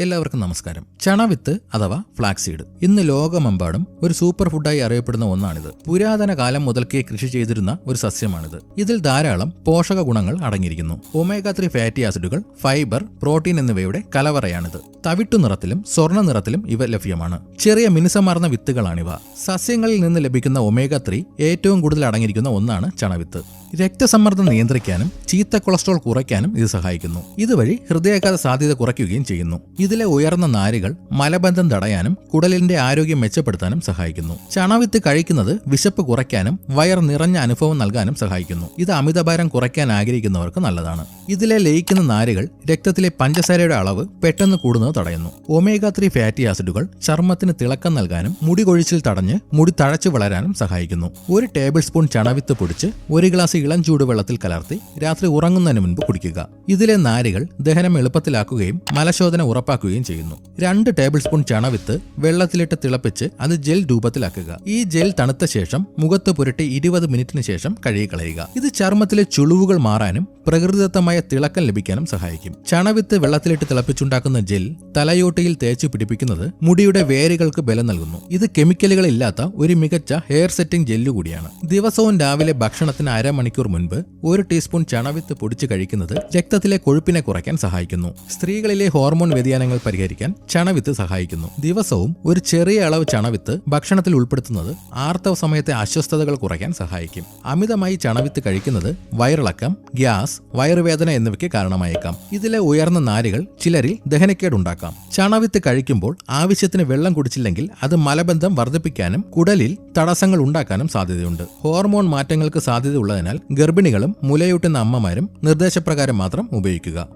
എല്ലാവർക്കും നമസ്കാരം. ചണവിത്ത് അഥവാ ഫ്ലാക്സീഡ് ഇന്ന് ലോകമെമ്പാടും ഒരു സൂപ്പർ ഫുഡായി അറിയപ്പെടുന്ന ഒന്നാണിത്. പുരാതന കാലം മുതൽക്കേ കൃഷി ചെയ്തിരുന്ന ഒരു സസ്യമാണിത്. ഇതിൽ ധാരാളം പോഷക ഗുണങ്ങൾ അടങ്ങിയിരിക്കുന്നു. ഒമേഗ 3 ഫാറ്റി ആസിഡുകൾ, ഫൈബർ, പ്രോട്ടീൻ എന്നിവയുടെ കലവറയാണിത്. തവിട്ടു നിറത്തിലും സ്വർണ്ണ നിറത്തിലും ഇവ ലഭ്യമാണ്. ചെറിയ മിനുസമാർന്ന വിത്തുകളാണിവ. സസ്യങ്ങളിൽ നിന്ന് ലഭിക്കുന്ന ഒമേഗ 3 ഏറ്റവും കൂടുതൽ അടങ്ങിയിരിക്കുന്ന ഒന്നാണ് ചണവിത്ത്. രക്തസമ്മർദ്ദം നിയന്ത്രിക്കാനും ചീത്ത കൊളസ്ട്രോൾ കുറയ്ക്കാനും ഇത് സഹായിക്കുന്നു. ഇതുവഴി ഹൃദയാഘാത സാധ്യത കുറയ്ക്കുകയും ചെയ്യുന്നു. ഇതിലെ ഉയർന്ന നാരുകൾ മലബന്ധം തടയാനും കുടലിന്റെ ആരോഗ്യം മെച്ചപ്പെടുത്താനും സഹായിക്കുന്നു. ചണവിത്ത് കഴിക്കുന്നത് വിശപ്പ് കുറയ്ക്കാനും വയർ നിറഞ്ഞ അനുഭവം നൽകാനും സഹായിക്കുന്നു. ഇത് അമിതഭാരം കുറയ്ക്കാൻ ആഗ്രഹിക്കുന്നവർക്ക് നല്ലതാണ്. ഇതിലെ ലയിക്കുന്ന നാരുകൾ രക്തത്തിലെ പഞ്ചസാരയുടെ അളവ് പെട്ടെന്ന് കൂടുന്നത് തടയുന്നു. ഒമേഗ 3 ഫാറ്റി ആസിഡുകൾ ചർമ്മത്തിന് തിളക്കം നൽകാനും മുടി കൊഴിച്ചിൽ തടഞ്ഞ് മുടി തഴച്ചു വളരാനും സഹായിക്കുന്നു. 1 ടേബിൾ സ്പൂൺ ചണവിത്ത് പൊടിച്ച് 1 ഗ്ലാസ് ഇളം ചൂടുവെള്ളത്തിൽ കലർത്തി രാത്രി ഉറങ്ങുന്നതിന് മുൻപ് കുടിക്കുക. ഇതിലെ നാരുകൾ ദഹനം എളുപ്പത്തിലാക്കുകയും മലശോധന ഉറപ്പാക്കുകയും ചെയ്യുന്നു. 2 ടേബിൾ സ്പൂൺ ചണവിത്ത് വെള്ളത്തിലിട്ട് തിളപ്പിച്ച് അത് ജെൽ രൂപത്തിലാക്കുക. ഈ ജെൽ തണുത്ത ശേഷം മുഖത്ത് പുരട്ടി 20 മിനിറ്റിന് ശേഷം കഴുകിക്കളയുക. ഇത് ചർമ്മത്തിലെ ചുളിവുകൾ മാറാനും പ്രകൃതിദത്തമായ തിളക്കം ലഭിക്കാനും സഹായിക്കും. ചണവിത്ത് വെള്ളത്തിലിട്ട് തിളപ്പിച്ചുണ്ടാക്കുന്ന ജെൽ തലയോട്ടിയിൽ തേച്ച് പിടിപ്പിക്കുന്നത് മുടിയുടെ വേരുകൾക്ക് ബലം നൽകുന്നു. ഇത് കെമിക്കലുകൾ ഇല്ലാത്ത ഒരു മികച്ച ഹെയർ സെറ്റിംഗ് ജെല്ലു കൂടിയാണ്. ദിവസവും രാവിലെ ഭക്ഷണത്തിന് അരമണിക്കൂർ മുൻപ് 1 ടീസ്പൂൺ ചണവിത്ത് പൊടിച്ച് കഴിക്കുന്നത് രക്തത്തിലെ കൊഴുപ്പിനെ കുറയ്ക്കാൻ സഹായിക്കുന്നു. സ്ത്രീകളിലെ ഹോർമോൺ വ്യതിയാനങ്ങൾ പരിഹരിക്കാൻ ചണവിത്ത് സഹായിക്കുന്നു. ദിവസവും ഒരു ചെറിയ അളവ് ചണവിത്ത് ഭക്ഷണത്തിൽ ഉൾപ്പെടുത്തുന്നത് ആർത്തവ സമയത്തെ അസ്വസ്ഥതകൾ കുറയ്ക്കാൻ സഹായിക്കും. അമിതമായി ചണവിത്ത് കഴിക്കുന്നത് വയറിളക്കം, ഗ്യാസ്, വയറുവേദന എന്നിവയ്ക്ക് കാരണമായേക്കാം. ഇതിലെ ഉയർന്ന നാരുകൾ ചിലരിൽ ദഹനക്കേടുണ്ടാക്കാം. ചണവിത്ത് കഴിക്കുമ്പോൾ ആവശ്യത്തിന് വെള്ളം കുടിച്ചില്ലെങ്കിൽ അത് മലബന്ധം വർദ്ധിപ്പിക്കാനും കുടലിൽ തടസ്സങ്ങൾ ഉണ്ടാക്കാനും സാധ്യതയുണ്ട്. ഹോർമോൺ മാറ്റങ്ങൾക്ക് സാധ്യതയുള്ളതിനാൽ ഗർഭിണികളും മുലയൂട്ടുന്ന അമ്മമാരും നിർദ്ദേശപ്രകാരം മാത്രം ഉപയോഗിക്കുക.